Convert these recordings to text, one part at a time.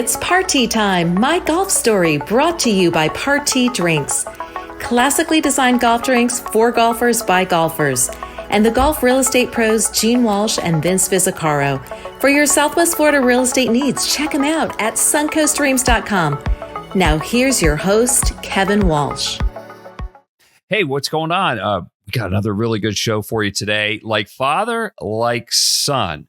It's party time, my golf story, brought to you by Party Drinks. Classically designed golf drinks for golfers by golfers. And the golf real estate pros Gene Walsh and Vince Visicaro. For your Southwest Florida real estate needs, check them out at suncoastdreams.com. Now here's your host, Kevin Walsh. Hey, what's going on? We got another really good show for you today. Like father, like son.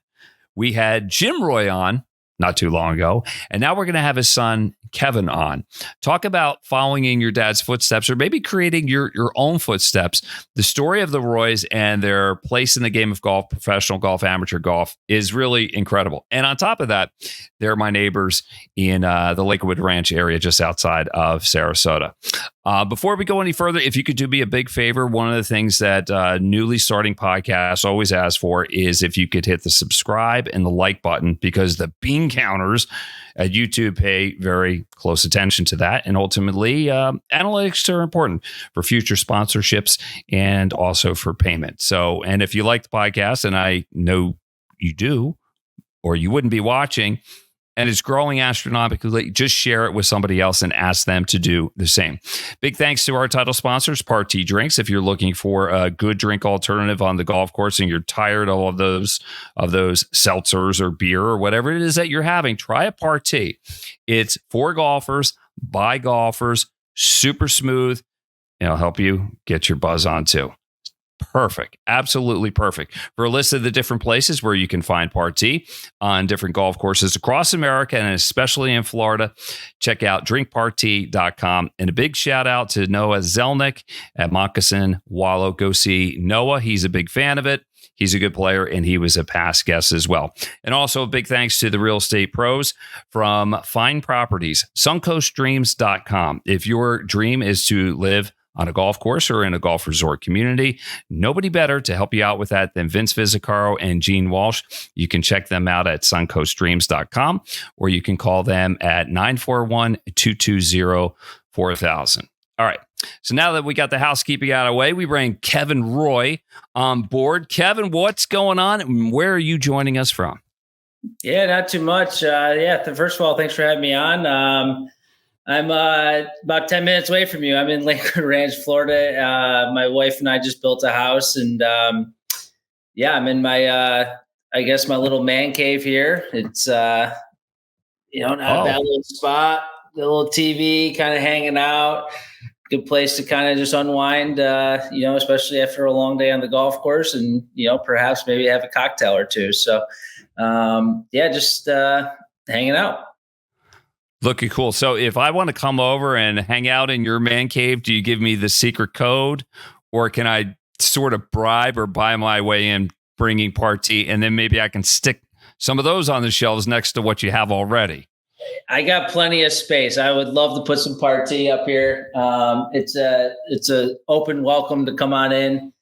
We had Jim Roy on not too long ago, and now we're going to have his son, Kevin, on. Talk about following in your dad's footsteps or maybe creating your own footsteps. The story of the Roys and their place in the game of golf, professional golf, amateur golf, is really incredible. And on top of that, they're my neighbors in the Lakewood Ranch area just outside of Sarasota. Before we go any further, if you could do me a big favor, one of the things that newly starting podcasts always ask for is if you could hit the subscribe and the like button, because the bean counters at YouTube pay very close attention to that. And ultimately, analytics are important for future sponsorships and also for payment. So, and if you like the podcast, and I know you do, or you wouldn't be watching, and it's growing astronomically, just share it with somebody else and ask them to do the same. Big thanks to our title sponsors, Party Drinks. If you're looking for a good drink alternative on the golf course and you're tired of all of those seltzers or beer or whatever it is that you're having, try a Party. It's for golfers, by golfers, super smooth. It'll help you get your buzz on too. Perfect. Absolutely perfect. For a list of the different places where you can find Party on different golf courses across America and especially in Florida, check out drinkparty.com. And a big shout out to Noah Zelnick at Moccasin Wallow. Go see Noah. He's a big fan of it. He's a good player, and he was a past guest as well. And also a big thanks to the real estate pros from Fine Properties, suncoastdreams.com. If your dream is to live on a golf course or in a golf resort community, nobody better to help you out with that than Vince Visicaro and Gene Walsh. You can check them out at suncoastdreams.com, or you can call them at 941-220-4000. All right. So now that we got the housekeeping out of the way, we bring Kevin Roy on board. Kevin, what's going on and where are you joining us from? Yeah, not too much. First of all, thanks for having me on. I'm about 10 minutes away from you. I'm in Lakewood Ranch, Florida. My wife and I just built a house, and I'm in my my little man cave here. It's not a bad little spot, a little TV, kind of hanging out. Good place to kind of just unwind, especially after a long day on the golf course, and perhaps maybe have a cocktail or two. So, just hanging out. Looking cool. So if I want to come over and hang out in your man cave, do you give me the secret code, or can I sort of bribe or buy my way in bringing Party, and then maybe I can stick some of those on the shelves next to what you have already? I got plenty of space. I would love to put some Party up here. It's a open welcome to come on in.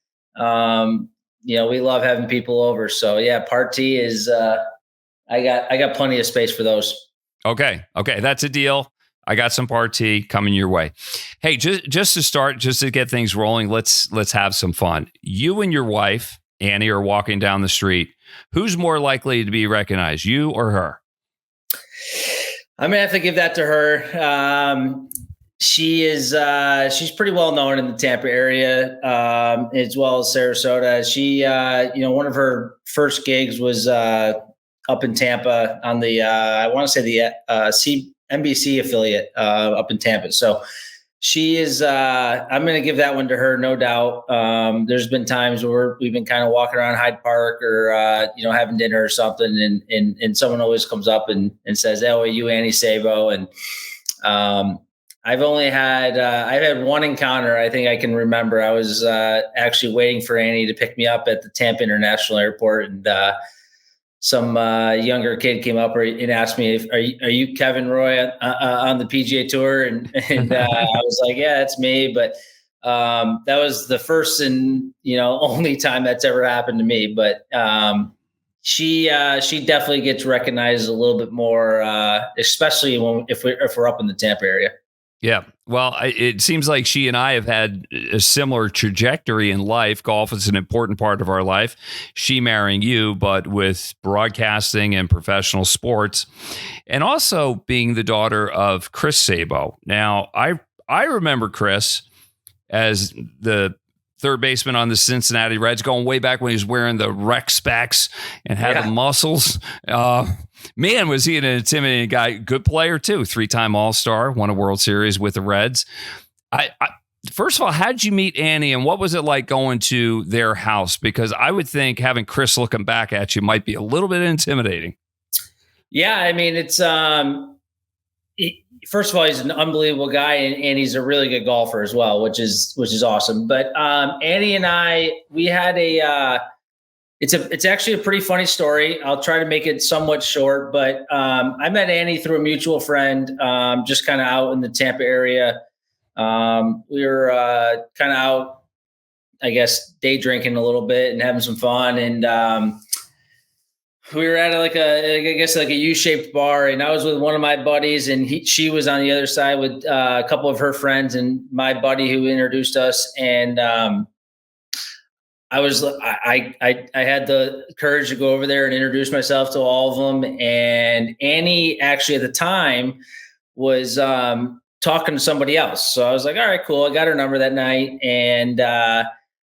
We love having people over. So yeah, Party is. I got plenty of space for those. Okay, that's a deal. I got some Party coming your way. Hey, just to start, just to get things rolling, let's have some fun. You and your wife, Annie, are walking down the street. Who's more likely to be recognized, you or her? I'm gonna have to give that to her. She's pretty well known in the Tampa area, as well as Sarasota. She, one of her first gigs was up in Tampa on the, I want to say the NBC affiliate up in Tampa. So she is, I'm going to give that one to her, no doubt. There's been times where we've been kind of walking around Hyde Park or, having dinner or something. And someone always comes up and says, "Oh, are you Annie Sabo?" And I've had one encounter I think I can remember. I was actually waiting for Annie to pick me up at the Tampa International Airport, and some younger kid came up and asked me, "Are you Kevin Roy on the PGA Tour?" And I was like, "Yeah, it's me." But that was the first and only time that's ever happened to me. But she definitely gets recognized a little bit more, especially if we're up in the Tampa area. Yeah. Well, it seems like she and I have had a similar trajectory in life. Golf is an important part of our life. She marrying you, but with broadcasting and professional sports, and also being the daughter of Chris Sabo. Now, I remember Chris as the third baseman on the Cincinnati Reds, going way back when he was wearing the rec specs and had the muscles. Man, was he an intimidating guy. Good player, too. 3-time All-Star, won a World Series with the Reds. First of all, how did you meet Annie, and what was it like going to their house? Because I would think having Chris looking back at you might be a little bit intimidating. Yeah, I mean, it's first of all, he's an unbelievable guy, and he's a really good golfer as well, which is awesome. But Annie and I, we had it's actually a pretty funny story. I'll try to make it somewhat short, but I met Annie through a mutual friend, just kind of out in the Tampa area. We were kind of out, I guess, day drinking a little bit and having some fun, and we were at a U-shaped bar, and I was with one of my buddies, and she was on the other side with a couple of her friends and my buddy who introduced us. And I had the courage to go over there and introduce myself to all of them. And Annie actually at the time was talking to somebody else. So I was like, all right, cool. I got her number that night. And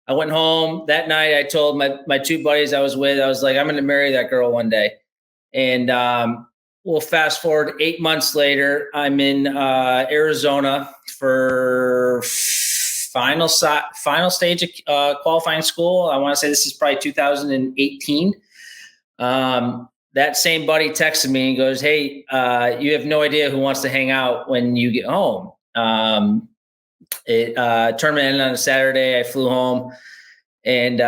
I went home that night. I told my two buddies I was with, I was like, I'm going to marry that girl one day. And we'll fast forward 8 months later. I'm in Arizona for final stage of qualifying school. I want to say this is probably 2018. That same buddy texted me and goes, hey, you have no idea who wants to hang out when you get home. Tournament ended on a Saturday. I flew home and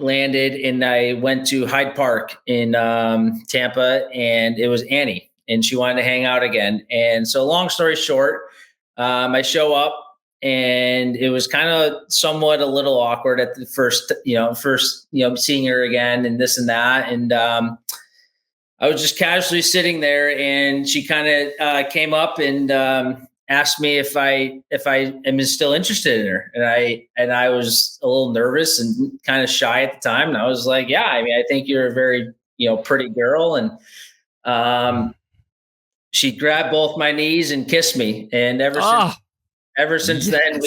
landed, and I went to Hyde Park in Tampa, and it was Annie, and she wanted to hang out again. And so long story short, I show up, and it was kind of somewhat a little awkward at the first, seeing her again and this and that. And I was just casually sitting there, and she kind of came up and asked me if I am still interested in her. And I was a little nervous and kind of shy at the time. And I was like, yeah, I mean, I think you're a very, pretty girl. And she grabbed both my knees and kissed me. And ever since then,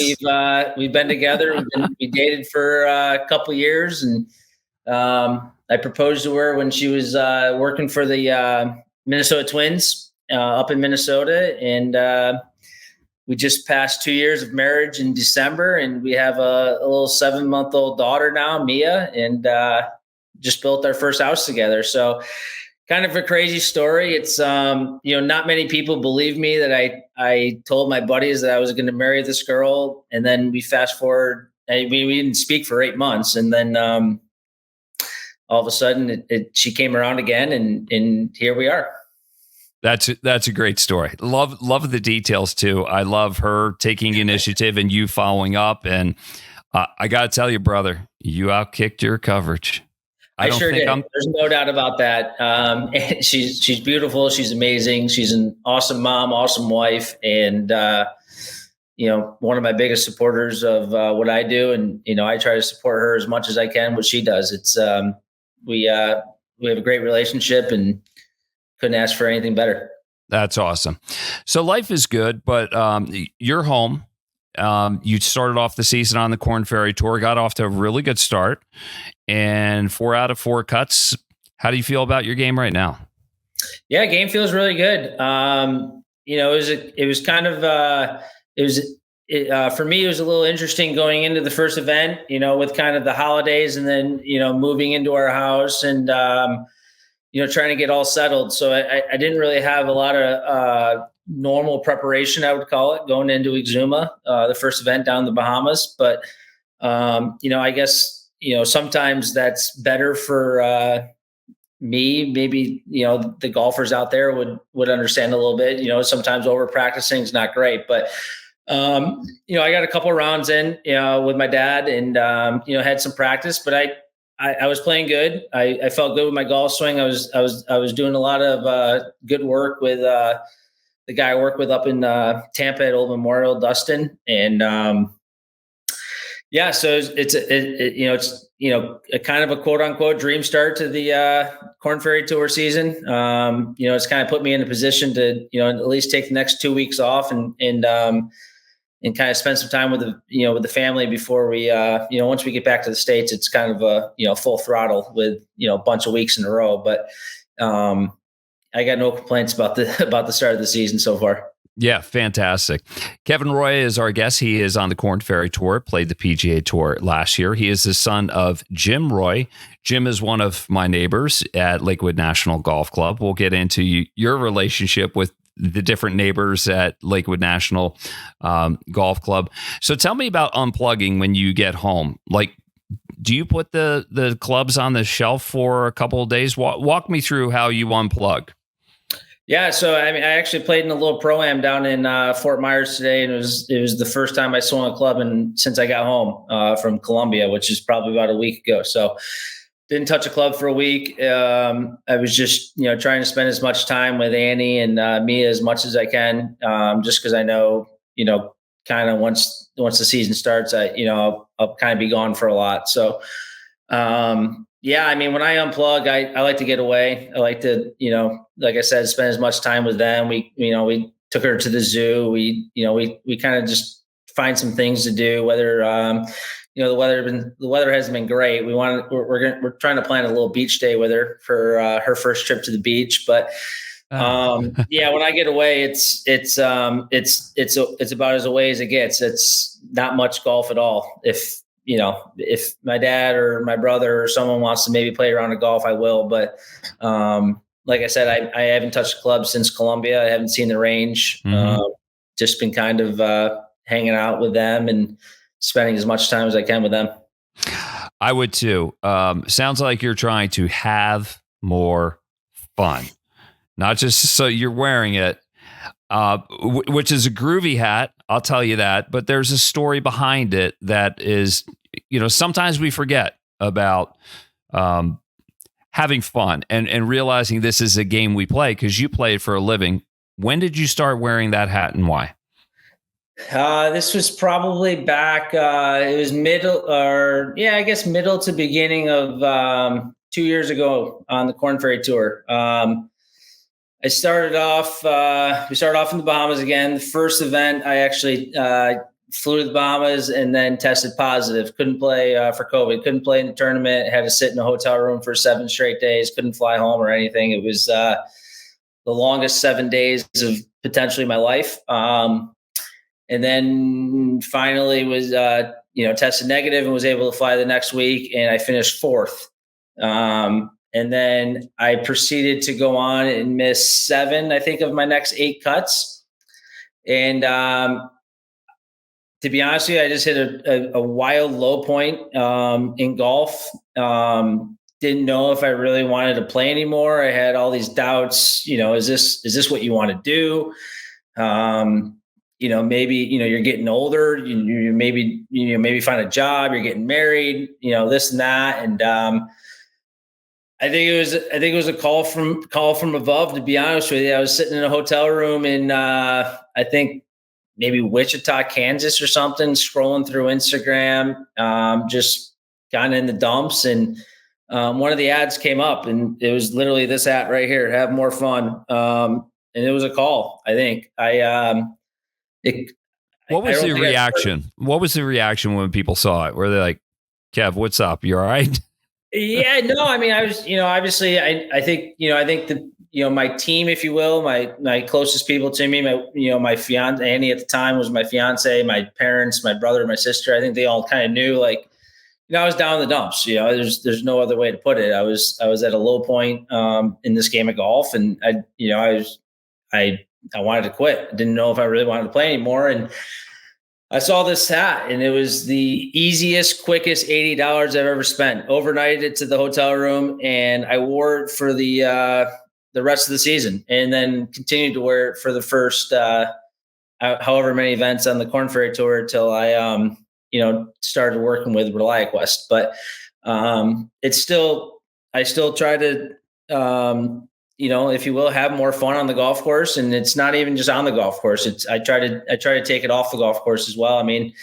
we've been together. We dated for a couple years, and I proposed to her when she was working for the Minnesota Twins up in Minnesota. And we just passed 2 years of marriage in December, and we have a little 7-month-old daughter now, Mia, and just built our first house together. So kind of a crazy story. It's, not many people believe me that I told my buddies that I was going to marry this girl. And then we fast forward, we didn't speak for 8 months. And then all of a sudden she came around again, and here we are. That's a great story. Love the details too. I love her taking initiative and you following up. And I got to tell you, brother, you outkicked your coverage. I sure did. There's no doubt about that. She's beautiful. She's amazing. She's an awesome mom, awesome wife, and one of my biggest supporters of what I do. And I try to support her as much as I can. What she does, it's we have a great relationship, and couldn't ask for anything better. That's awesome. So life is good, but you're home. You started off the season on the Korn Ferry Tour, got off to a really good start, and 4 out of 4 cuts. How do you feel about your game right now? Yeah, game feels really good. It was kind of for me, it was a little interesting going into the first event, with kind of the holidays, and then moving into our house and trying to get all settled. So I didn't really have a lot of normal preparation, I would call it, going into Exuma, the first event down in the Bahamas. But, I guess, sometimes that's better for me. Maybe, the golfers out there would understand a little bit. Sometimes over practicing is not great. But, I got a couple of rounds in, with my dad, and, had some practice. But I was playing good. I felt good with my golf swing. I was doing a lot of good work with the guy I work with up in Tampa at Old Memorial, Dustin, and so it's a kind of a quote unquote dream start to the Corn Ferry Tour season. It's kind of put me in a position to at least take the next 2 weeks off and kind of spend some time with the family before we once we get back to the States. It's kind of a full throttle with a bunch of weeks in a row, but I got no complaints about the start of the season so far. Yeah, fantastic. Kevin Roy is our guest. He is on the Corn Ferry Tour, played the PGA Tour last year. He is the son of Jim Roy. Jim is one of my neighbors at Lakewood National Golf Club. We'll get into your relationship with the different neighbors at Lakewood National Golf Club. So tell me about unplugging when you get home. Like, do you put the clubs on the shelf for a couple of days? Walk me through how you unplug. Yeah, so I actually played in a little pro-am down in Fort Myers today, and it was the first time I swung a club since I got home from Columbia, which is probably about a week ago. So didn't touch a club for a week. I was just trying to spend as much time with Annie and Mia as much as I can, just because I know kind of once the season starts, I'll kind of be gone for a lot. So. When I unplug, I like to get away. I like to, like I said, spend as much time with them. We took her to the zoo. We kind of just find some things to do, whether, the weather hasn't been great. We're trying to plan a little beach day with her for her first trip to the beach. But, when I get away, it's about as away as it gets. It's not much golf at all. If my dad or my brother or someone wants to maybe play around a golf, I will. But like I said, I haven't touched the club since Columbia. I haven't seen the range. Just been kind of hanging out with them and spending as much time as I can with them. I would too. Sounds like you're trying to have more fun, not just so you're wearing it. Which is a groovy hat, I'll tell you that. But there's a story behind it that is, sometimes we forget about having fun and realizing this is a game we play because you play it for a living. When did you start wearing that hat and why? This was probably back, it was middle to beginning of 2 years ago on the Corn Ferry Tour. We started off in the Bahamas again. The first event, I actually flew to the Bahamas and then tested positive. Couldn't play for COVID. Couldn't play in the tournament. Had to sit in a hotel room for 7 straight days. Couldn't fly home or anything. It was the longest 7 days of potentially my life. And then finally was tested negative and was able to fly the next week. And I finished 4th. And then I proceeded to go on and miss 7, I think, of my next 8 cuts. And to be honest with you, I just hit a wild low point in golf. Didn't know if I really wanted to play anymore. I had all these doubts. Is this what you want to do? Maybe you're getting older. You maybe find a job. You're getting married. This and that, and I think it was a call from above, to be honest with you. I was sitting in a hotel room in I think maybe Wichita, Kansas or something, scrolling through Instagram, just kind of in the dumps. And one of the ads came up and it was literally this ad right here, have more fun. And it was a call, I think. What was the reaction? What was the reaction when people saw it? Were they like, Kev, what's up? You all right? Yeah, no, I mean, I was, obviously I think that, my team, if you will, my closest people to me, my fiance, Annie at the time was my fiance, my parents, my brother, my sister. I think they all kind of knew, like, I was down in the dumps. There's no other way to put it. I was at a low point in this game of golf, and I wanted to quit. I didn't know if I really wanted to play anymore, and I saw this hat, and it was the easiest, quickest $80 I've ever spent. Overnighted it to the hotel room, and I wore it for the rest of the season, and then continued to wear it for the first however many events on the Corn Ferry Tour until I started working with ReliaQuest. But I still try to if you will, have more fun on the golf course. And it's not even just on the golf course. I try to take it off the golf course as well. I mean,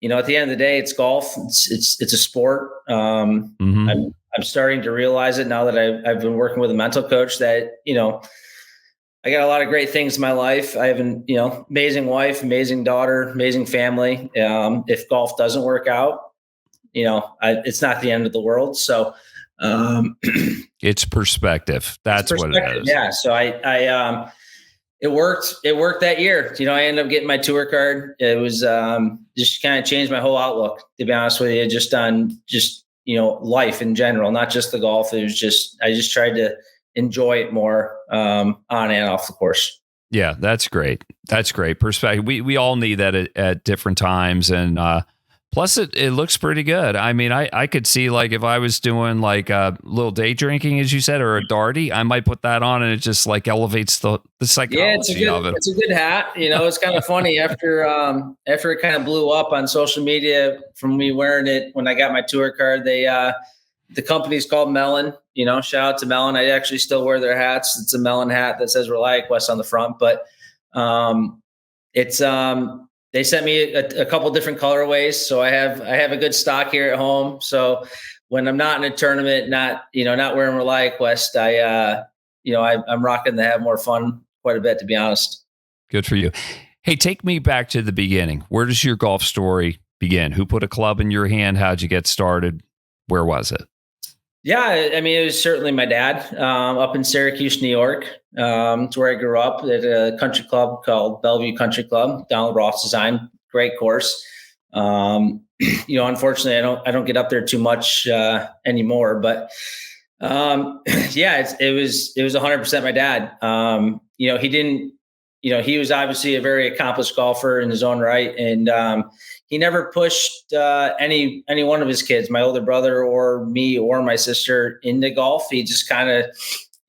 at the end of the day, it's golf. It's a sport. I'm starting to realize it now that I've been working with a mental coach that, I got a lot of great things in my life. I have an, amazing wife, amazing daughter, amazing family. If golf doesn't work out, it's not the end of the world. So, it's perspective. That's what it is. Yeah. So it worked that year. I ended up getting my tour card. It was, just kind of changed my whole outlook, to be honest with you, just on life in general, not just the golf. It was I just tried to enjoy it more, on and off the course. Yeah, that's great. That's great perspective. We all need that at different times. And, plus, it looks pretty good. I mean, I could see, like, if I was doing like a little day drinking, as you said, or a darty, I might put that on and it just like elevates the psychology of it. It's a good hat. It's kind of funny after it kind of blew up on social media from me wearing it when I got my tour card. The company's called Melon. Shout out to Melon. I actually still wear their hats. It's a Melon hat that says Rely Quest on the front, but it's they sent me a couple different colorways. So I have a good stock here at home. So when I'm not in a tournament, not wearing Rely Quest, I'm rocking to have more fun quite a bit, to be honest. Good for you. Hey, take me back to the beginning. Where does your golf story begin? Who put a club in your hand? How'd you get started? Where was it? Yeah, I mean, it was certainly my dad, up in Syracuse, New York. It's where I grew up at a country club called Bellevue Country Club, Donald Ross design, great course. Unfortunately, I don't get up there too much anymore, but it was 100% my dad. He didn't, he was obviously a very accomplished golfer in his own right, and he never pushed any one of his kids, my older brother or me or my sister, into golf. He just kind of,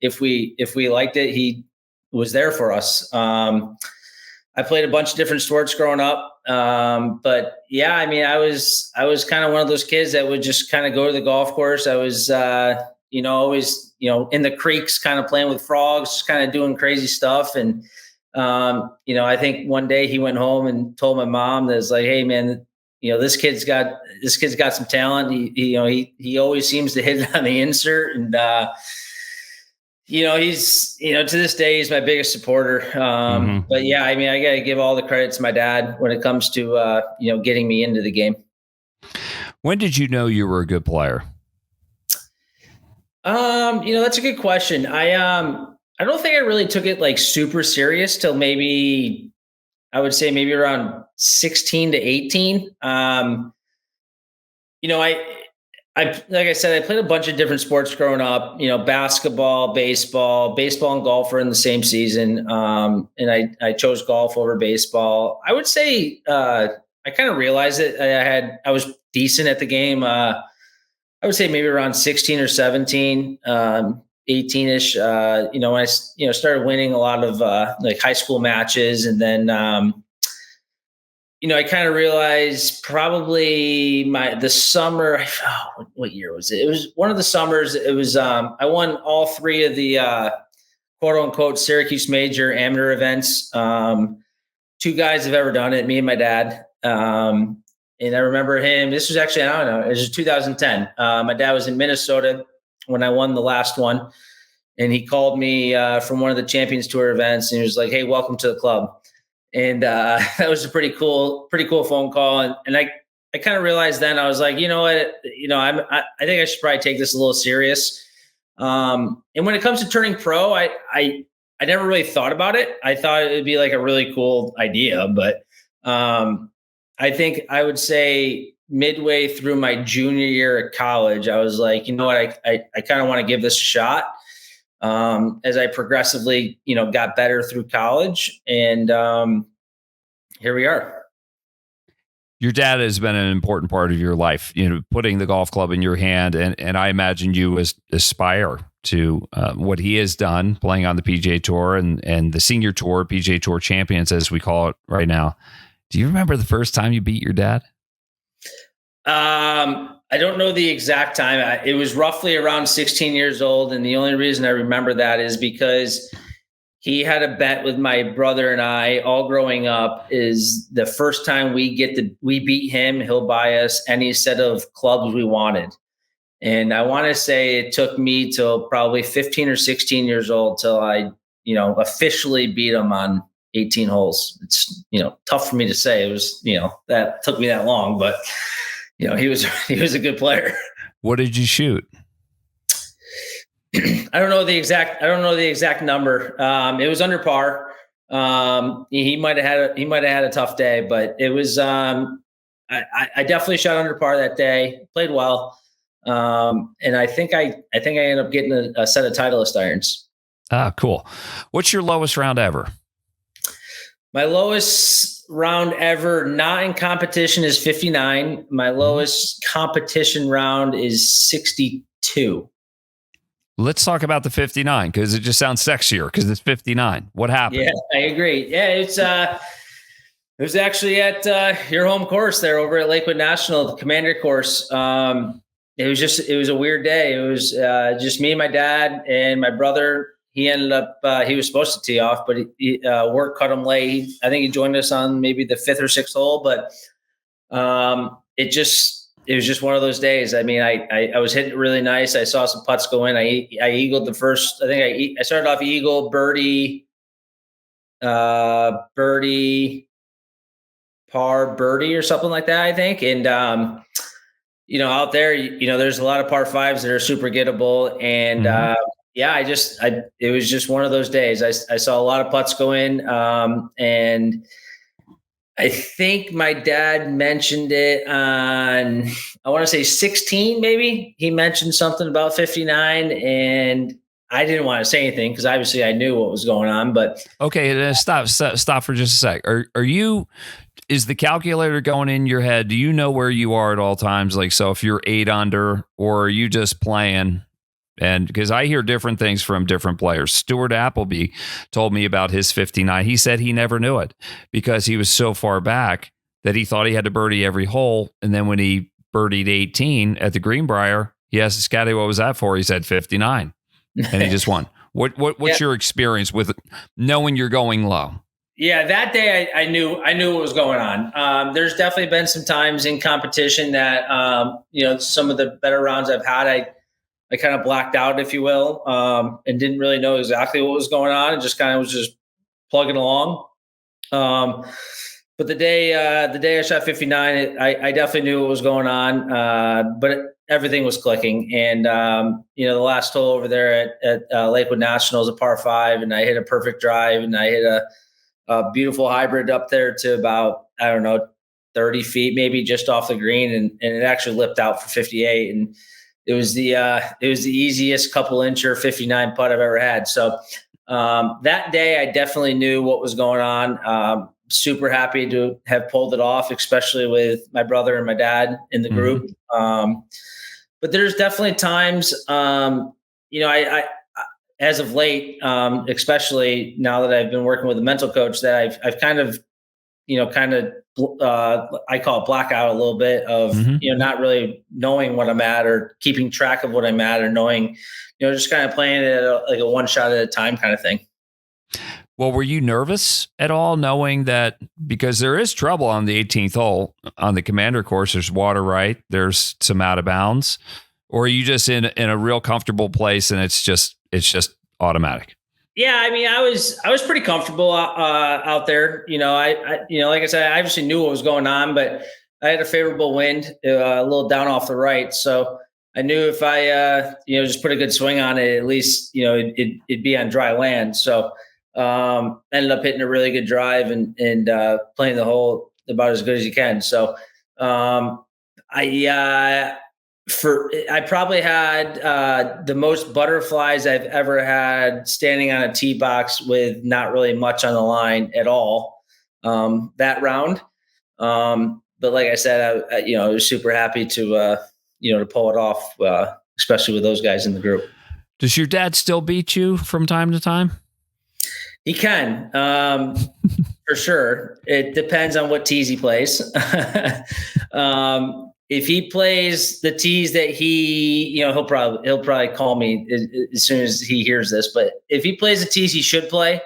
if we liked it, he was there for us. I played a bunch of different sports growing up, but yeah, I mean, I was kind of one of those kids that would just kind of go to the golf course. I was, always, in the creeks, kind of playing with frogs, kind of doing crazy stuff, and I think one day he went home and told my mom that it's like, hey man, this kid's got some talent. He always seems to hit it on the insert, and he's to this day he's my biggest supporter. But yeah, I mean, I got to give all the credit to my dad when it comes to getting me into the game. When did you know you were a good player? That's a good question. I don't think I really took it like super serious till maybe, I would say maybe around 16 to 18. Like I said, I played a bunch of different sports growing up, basketball, baseball and golf were in the same season. And I chose golf over baseball. I would say, I kind of realized that I was decent at the game. I would say maybe around 16 or 17, 18-ish, when I, started winning a lot of like high school matches. And then, I kind of realized probably the summer, what year was it? It was one of the summers. It was, I won all three of the quote unquote Syracuse major amateur events. Two guys have ever done it, me and my dad. And I remember him, this was actually, I don't know, it was 2010. My dad was in Minnesota when I won the last one. And he called me from one of the Champions Tour events, and he was like, hey, welcome to the club. And that was a pretty cool phone call. And I kind of realized then, I was like, you know what, I think I should probably take this a little serious. And when it comes to turning pro, I never really thought about it. I thought it would be like a really cool idea, but I think I would say midway through my junior year at college, I was like, you know what, I kind of want to give this a shot. As I progressively, got better through college, and here we are. Your dad has been an important part of your life, putting the golf club in your hand, and I imagine you aspire to what he has done, playing on the PGA Tour and the Senior Tour, PGA Tour champions, as we call it right now. Do you remember the first time you beat your dad? I don't know the exact time. It was roughly around 16 years old. And the only reason I remember that is because he had a bet with my brother and I all growing up is the first time we beat him, he'll buy us any set of clubs we wanted. And I want to say it took me till probably 15 or 16 years old till I, officially beat him on 18 holes. It's, tough for me to say. It was, that took me that long, but he was a good player. What did you shoot? I don't know the exact number. It was under par. He might have had a tough day, but it was, I definitely shot under par that day, played well. And I think I ended up getting a set of Titleist irons. Ah, cool. What's your lowest round ever? My lowest round ever, not in competition, is 59. My lowest competition round is 62. Let's talk about the 59 because it just sounds sexier because it's 59. What happened? Yeah, I agree. Yeah, it was actually at your home course there over at Lakewood National, the Commander course. It was a weird day. It was just me and my dad and my brother. He ended up, he was supposed to tee off, but work cut him late. I think he joined us on maybe the 5th or 6th hole, but it was just one of those days. I mean, I was hitting it really nice. I saw some putts go in. I eagled the first, I think I started off eagle, birdie, par, birdie or something like that, I think. And, out there, there's a lot of par fives that are super gettable. And, it was just one of those days. I saw a lot of putts go in. And I think my dad mentioned it on, I want to say 16, maybe. He mentioned something about 59, and I didn't want to say anything because obviously I knew what was going on. But okay, stop for just a sec. Is the calculator going in your head? Do you know where you are at all times? Like, so if you're 8 under, or are you just playing? And because I hear different things from different players. Stuart Appleby told me about his 59. He said he never knew it because he was so far back that he thought he had to birdie every hole. And then when he birdied 18 at the Greenbrier, he asked the caddy, what was that for? He said 59. And he just won. What's your experience with knowing you're going low? Yeah, that day I knew what was going on. There's definitely been some times in competition that, some of the better rounds I've had, I kind of blacked out, if you will, and didn't really know exactly what was going on, and just kind of was just plugging along. But the day I shot 59, I definitely knew what was going on, but everything was clicking. And the last hole over there at Lakewood National is a par 5, and I hit a perfect drive, and I hit a beautiful hybrid up there to about, 30 feet, maybe just off the green, and it actually lipped out for 58. And it was the easiest couple incher 59 putt I've ever had. So that day I definitely knew what was going on. Super happy to have pulled it off, especially with my brother and my dad in the group. But there's definitely times, I as of late, especially now that I've been working with a mental coach, that I've kind of I call it blackout a little bit of, not really knowing what I'm at or keeping track of what I'm at, or knowing, just kind of playing it like a one shot at a time kind of thing. Well, were you nervous at all knowing that, because there is trouble on the 18th hole on the Commander course, there's water, right? There's some out of bounds, or are you just in a real comfortable place and it's just automatic? Yeah, I mean, I was pretty comfortable out there. I like I said, I obviously knew what was going on, but I had a favorable wind, a little down off the right, so I knew if I just put a good swing on it, at least it'd be on dry land. So ended up hitting a really good drive and playing the hole about as good as you can. So I probably had the most butterflies I've ever had standing on a tee box with not really much on the line at all that round. But like I said, I was super happy to pull it off, especially with those guys in the group. Does your dad still beat you from time to time? He can, for sure. It depends on what tees he plays. if he plays the tees that he'll probably call me as soon as he hears this. But if he plays the tees he should play,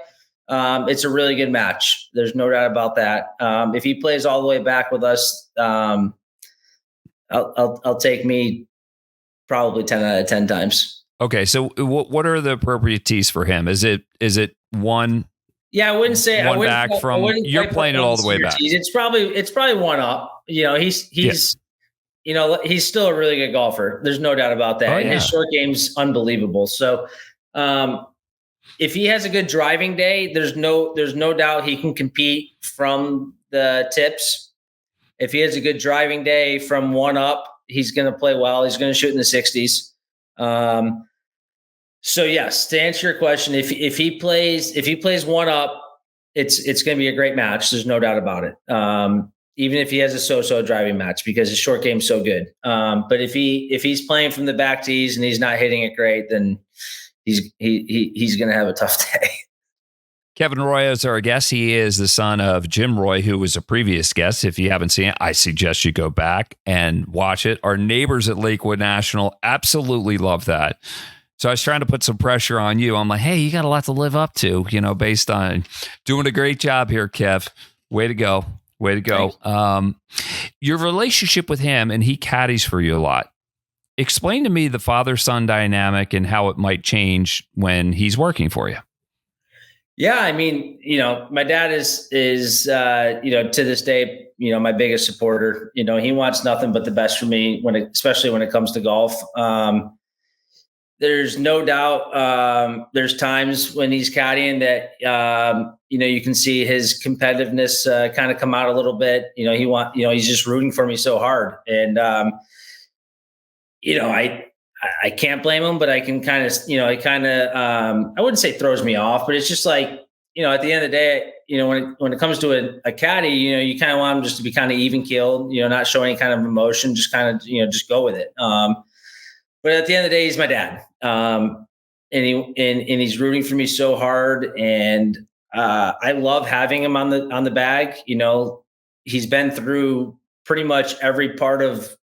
it's a really good match. There's no doubt about that. If he plays all the way back with us, I'll take me probably 10 out of 10 times. Okay, so what are the appropriate tees for him? Is it one? Yeah, I wouldn't say one back from. You're playing it all the way back. Tees. It's probably one up. He's still a really good golfer. There's no doubt about that. And his short game's unbelievable. So, if he has a good driving day, there's no doubt he can compete from the tips. If he has a good driving day from one up, he's going to play well. He's going to shoot in the 60s. So yes, to answer your question, if he plays one up, it's going to be a great match. There's no doubt about it. Even if he has a so-so driving match, because his short game's so good. But if he's playing from the back tees and he's not hitting it great, then he's going to have a tough day. Kevin Roy is our guest. He is the son of Jim Roy, who was a previous guest. If you haven't seen it, I suggest you go back and watch it. Our neighbors at Lakewood National absolutely love that. So I was trying to put some pressure on you. I'm like, hey, you got a lot to live up to, based on doing a great job here, Kev. Way to go. Way to go. Your relationship with him, and he caddies for you a lot. Explain to me the father-son dynamic and how it might change when he's working for you. Yeah, I mean, my dad is to this day, my biggest supporter. He wants nothing but the best for me especially when it comes to golf. There's no doubt. There's times when he's caddying that you can see his competitiveness kind of come out a little bit. He's just rooting for me so hard, and I can't blame him, but I can kind of, I wouldn't say throws me off, but it's just like, at the end of the day, when it comes to a caddy, you kind of want him just to be kind of even keeled, not show any kind of emotion, just kind of, just go with it. But at the end of the day, he's my dad. And he's rooting for me so hard. And I love having him on the bag. He's been through pretty much every part of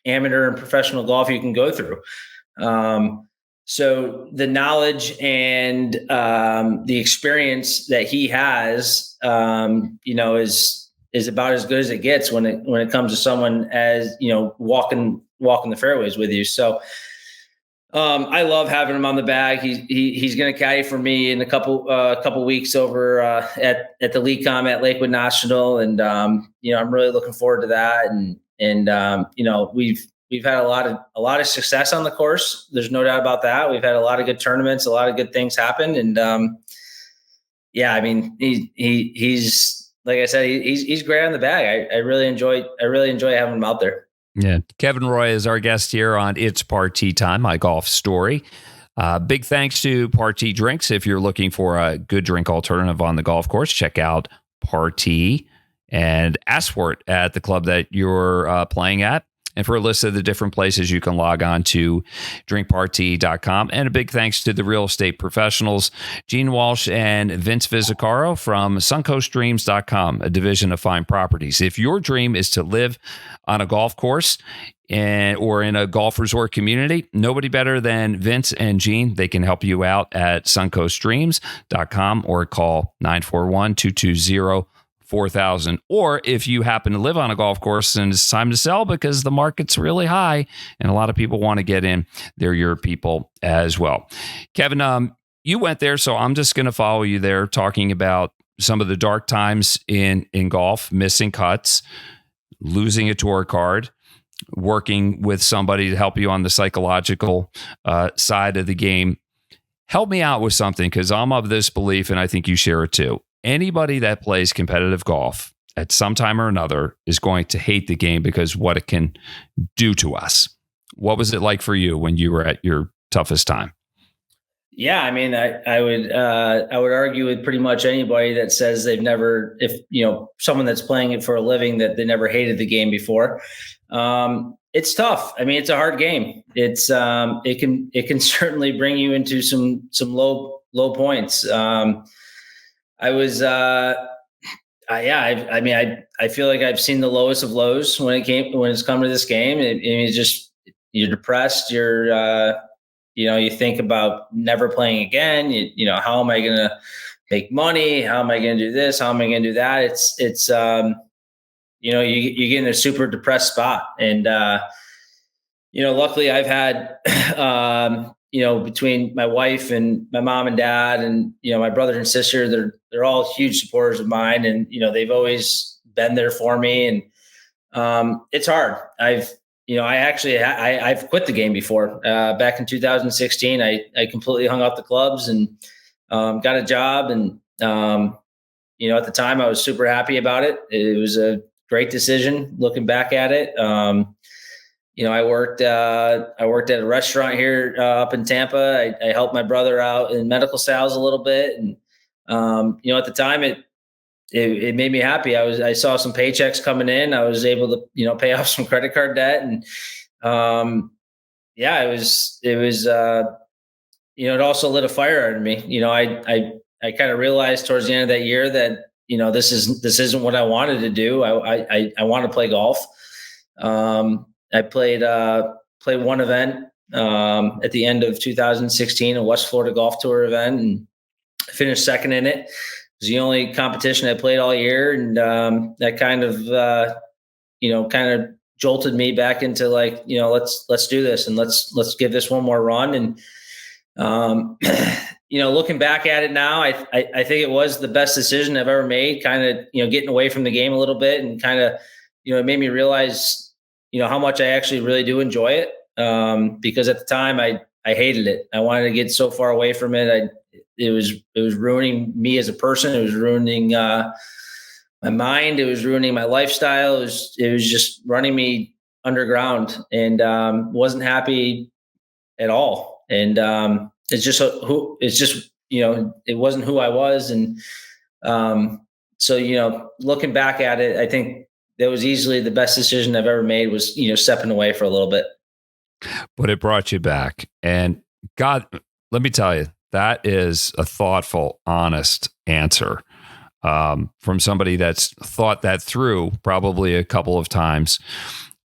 amateur and professional golf you can go through. So the knowledge and the experience that he has, is about as good as it gets when it comes to someone as, walking the fairways with you. So I love having him on the bag. He's going to caddy for me in a couple weeks over at the League Com at Lakewood National, and I'm really looking forward to that. And we've had a lot of success on the course. There's no doubt about that. We've had a lot of good tournaments, a lot of good things happen, and I mean he's like I said, he's great on the bag. I really enjoy having him out there. Yeah. Kevin Roy is our guest here on It's Party Time, my golf story. Big thanks to Party Drinks. If you're looking for a good drink alternative on the golf course, check out Party and ask for it at the club that you're playing at. And for a list of the different places, you can log on to drinkparty.com. And a big thanks to the real estate professionals, Gene Walsh and Vince Vizzacaro from suncoastdreams.com, a division of Fine Properties. If your dream is to live on a golf course or in a golf resort community, nobody better than Vince and Gene. They can help you out at suncoastdreams.com or call 941-220-4000. Or if you happen to live on a golf course and it's time to sell because the market's really high and a lot of people want to get in, they're your people as well. Kevin, you went there, so I'm just going to follow you there, talking about some of the dark times in golf, missing cuts, losing a tour card, working with somebody to help you on the psychological side of the game. Help me out with something, because I'm of this belief, and I think you share it too. Anybody that plays competitive golf at some time or another is going to hate the game because what it can do to us. What was it like for you when you were at your toughest time? Yeah, I mean, I would argue with pretty much anybody that says they've never, someone that's playing it for a living, that they never hated the game before. It's tough. I mean, it's a hard game. It's it can certainly bring you into some low points. I was I feel like I've seen the lowest of lows when it's come to this game. It's just, you're depressed. You think about never playing again. How am I going to make money? How am I going to do this? How am I going to do that? You get in a super depressed spot. And, luckily I've had, between my wife and my mom and dad and, my brother and sister, they're all huge supporters of mine. And, they've always been there for me. And it's hard. I've quit the game before. Back in 2016, I completely hung up the clubs and got a job. And, at the time I was super happy about it. It was a great decision looking back at it. I worked at a restaurant here up in Tampa. I helped my brother out in medical sales a little bit. And, at the time it made me happy. I saw some paychecks coming in. I was able to, pay off some credit card debt. And, it also lit a fire under me. I kind of realized towards the end of that year that, this isn't what I wanted to do. I want to play golf. I played one event at the end of 2016, a West Florida Golf Tour event, and finished second in it. It was the only competition I played all year, and that kind of jolted me back into like, let's do this and let's give this one more run. And looking back at it now, I think it was the best decision I've ever made. Kind of getting away from the game a little bit, and kind of it made me realize how much I actually really do enjoy it. Because at the time I hated it. I wanted to get so far away from it. It was ruining me as a person. It was ruining my mind. It was ruining my lifestyle. It was just running me underground, and wasn't happy at all. And it wasn't who I was. And so looking back at it, I think that was easily the best decision I've ever made, was, stepping away for a little bit. But it brought you back. And God, let me tell you, that is a thoughtful, honest answer from somebody that's thought that through probably a couple of times.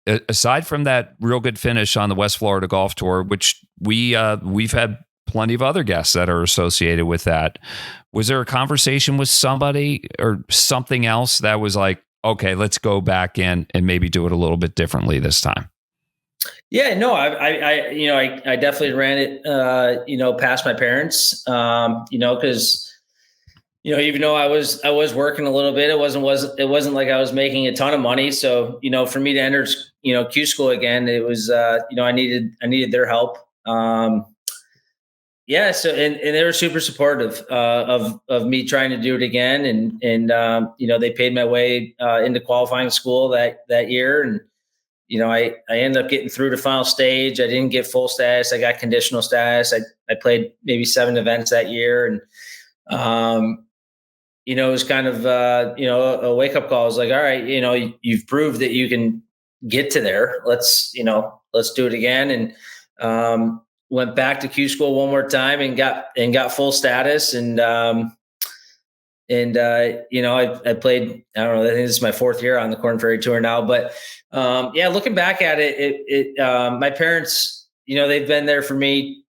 Aside from that real good finish on the West Florida Golf Tour, which we've had plenty of other guests that are associated with that, was there a conversation with somebody or something else that was like, okay, let's go back in and maybe do it a little bit differently this time? Yeah, no, I definitely ran it, past my parents, because, even though I was working a little bit, it wasn't like I was making a ton of money. So, for me to enter, Q school again, it was, I needed their help. Yeah. So, and they were super supportive of me trying to do it again. And they paid my way into qualifying school that year. And, I ended up getting through the final stage. I didn't get full status. I got conditional status. I played maybe 7 events that year. And, it was kind of, a wake up call. I was like, all right, you've proved that you can get to there. Let's do it again. And, went back to Q school one more time and got full status. And, I played, I don't know, I think this is my 4th year on the Korn Ferry Tour now, but, looking back at it, my parents, they've been there for me,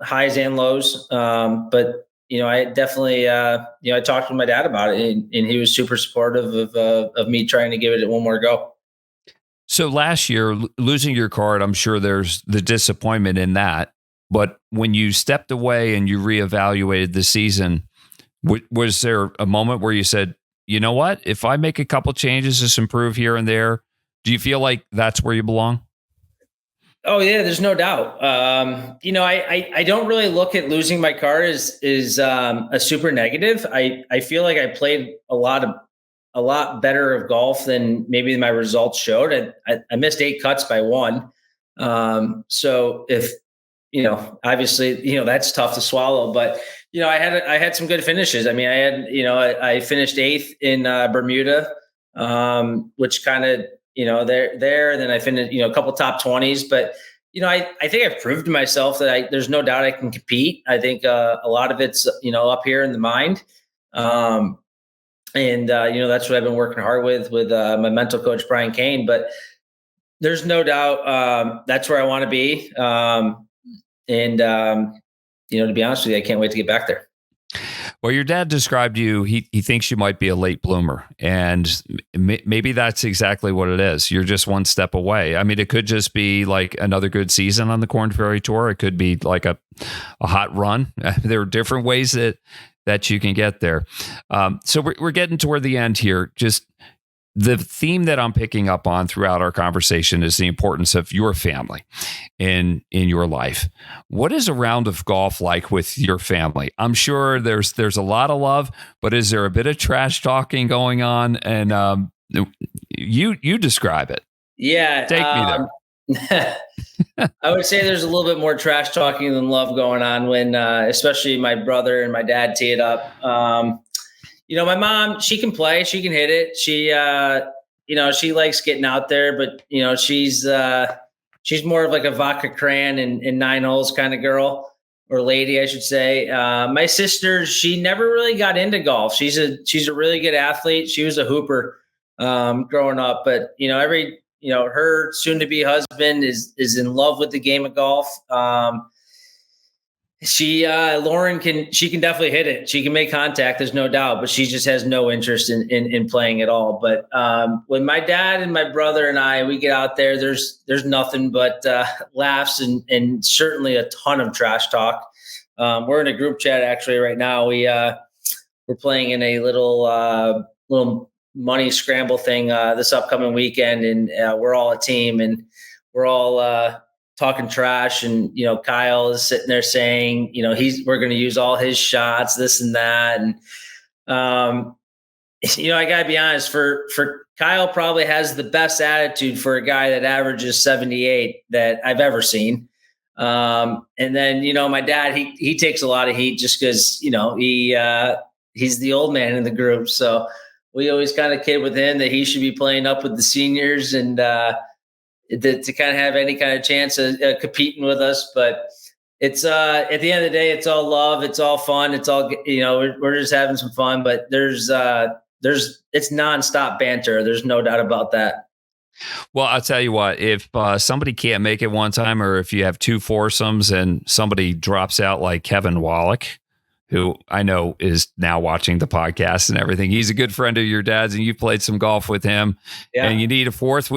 highs and lows. But, I definitely, I talked to my dad about it, and he was super supportive of me trying to give it one more go. So last year, losing your card, I'm sure there's the disappointment in that. But when you stepped away and you reevaluated the season, was there a moment where you said, you know what, if I make a couple changes, just improve here and there, do you feel like that's where you belong? Oh yeah, there's no doubt. I don't really look at losing my card as a super negative. I feel like I played a lot better of golf than maybe my results showed. I missed 8 cuts by 1. So if, obviously, that's tough to swallow, but, I had some good finishes. I mean, I finished 8th in Bermuda, which kind of, there, and then I finished, a couple top 20s, but, I think I've proved to myself that there's no doubt I can compete. I think a lot of it's, up here in the mind. And, that's what I've been working hard with my mental coach, Brian Kane. But there's no doubt that's where I want to be. To be honest with you, I can't wait to get back there. Well, your dad described you, he thinks you might be a late bloomer, and maybe that's exactly what it is. You're just one step away. I mean, it could just be like another good season on the Korn Ferry Tour. It could be like a hot run. There are different ways that you can get there. So we're getting toward the end here. Just the theme that I'm picking up on throughout our conversation is the importance of your family in your life. What is a round of golf like with your family? I'm sure there's a lot of love, but is there a bit of trash talking going on? And you describe it. Yeah. Take me there. I would say there's a little bit more trash talking than love going on when, especially my brother and my dad tee it up. My mom, she can play, she can hit it. She, she likes getting out there, but she's more of like a vodka cran in 9 holes kind of girl, or lady, I should say. My sister, she never really got into golf. She's a really good athlete. She was a hooper growing up, but her soon to be husband is in love with the game of golf. Lauren she can definitely hit it. She can make contact. There's no doubt, but she just has no interest in playing at all. But when my dad and my brother and we get out there, there's nothing but laughs and certainly a ton of trash talk. We're in a group chat actually right now. We're playing in a little money scramble thing this upcoming weekend, and we're all a team, and we're all talking trash, and Kyle is sitting there saying we're going to use all his shots, this and that, and I gotta be honest, for Kyle probably has the best attitude for a guy that averages 78 that I've ever seen. And then my dad, he takes a lot of heat just because he's the old man in the group, so we always kind of kid with him that he should be playing up with the seniors and to kind of have any kind of chance of competing with us. But it's at the end of the day, it's all love, it's all fun, it's all we're just having some fun. But it's nonstop banter. There's no doubt about that. Well, I'll tell you what, if somebody can't make it one time, or if you have two foursomes and somebody drops out like Kevin Walsh, who I know is now watching the podcast and everything, he's a good friend of your dad's, and you've played some golf with him, and you need a fourth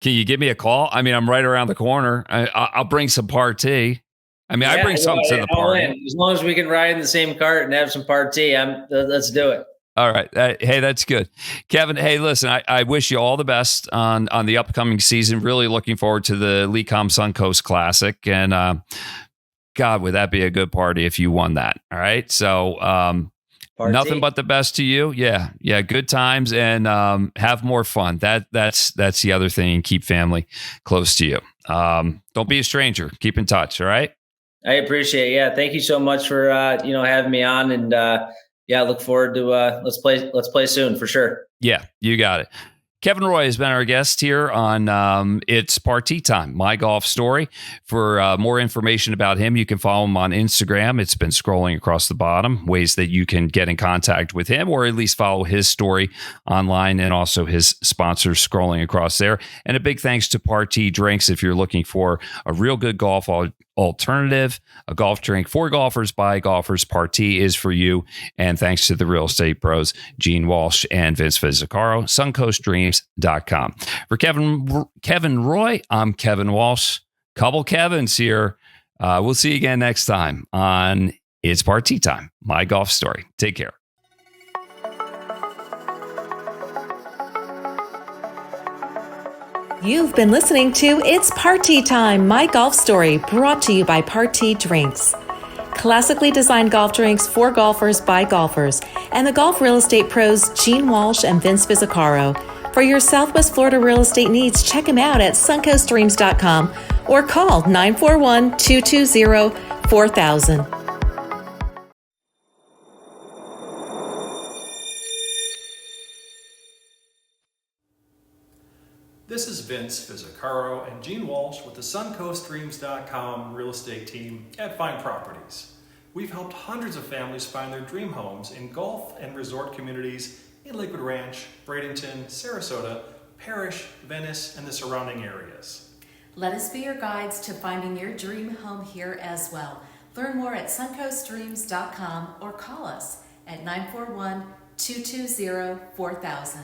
can you give me a call? I mean, I'm right around the corner. I'll bring some party. I mean, I bring something to the party. As long as we can ride in the same cart and have some party, let's do it. All right. Hey, that's good. Kevin, hey, listen, I wish you all the best on the upcoming season. Really looking forward to the Lecom Suncoast Classic. And God, would that be a good party if you won that? All right. So nothing but the best to you. Yeah. Good times, and have more fun. That's the other thing. Keep family close to you. Don't be a stranger. Keep in touch. All right. I appreciate it. Yeah. Thank you so much for, having me on, and look forward to, let's play soon for sure. Yeah, you got it. Kevin Roy has been our guest here on It's Party Time, My Golf Story. For more information about him, you can follow him on Instagram. It's been scrolling across the bottom, ways that you can get in contact with him, or at least follow his story online, and also his sponsors scrolling across there. And a big thanks to Party Drinks. If you're looking for a real good golf alternative, a golf drink for golfers by golfers, Party is for you. And thanks to the real estate pros, Gene Walsh and Vince Fizzicaro, suncoastdreams.com. For Kevin Roy, I'm Kevin Walsh. Couple Kevins here. We'll see you again next time on It's Party Time, My Golf Story. Take care. You've been listening to It's Party Time, My Golf Story, brought to you by Party Drinks. Classically designed golf drinks for golfers by golfers, and the golf real estate pros Gene Walsh and Vince Fizzicaro. For your Southwest Florida real estate needs, check them out at suncoastdreams.com or call 941-220-4000. This is Vince Fizzicaro and Gene Walsh with the suncoastdreams.com real estate team at Fine Properties. We've helped hundreds of families find their dream homes in golf and resort communities in Lakewood Ranch, Bradenton, Sarasota, Parrish, Venice, and the surrounding areas. Let us be your guides to finding your dream home here as well. Learn more at suncoastdreams.com or call us at 941-220-4000.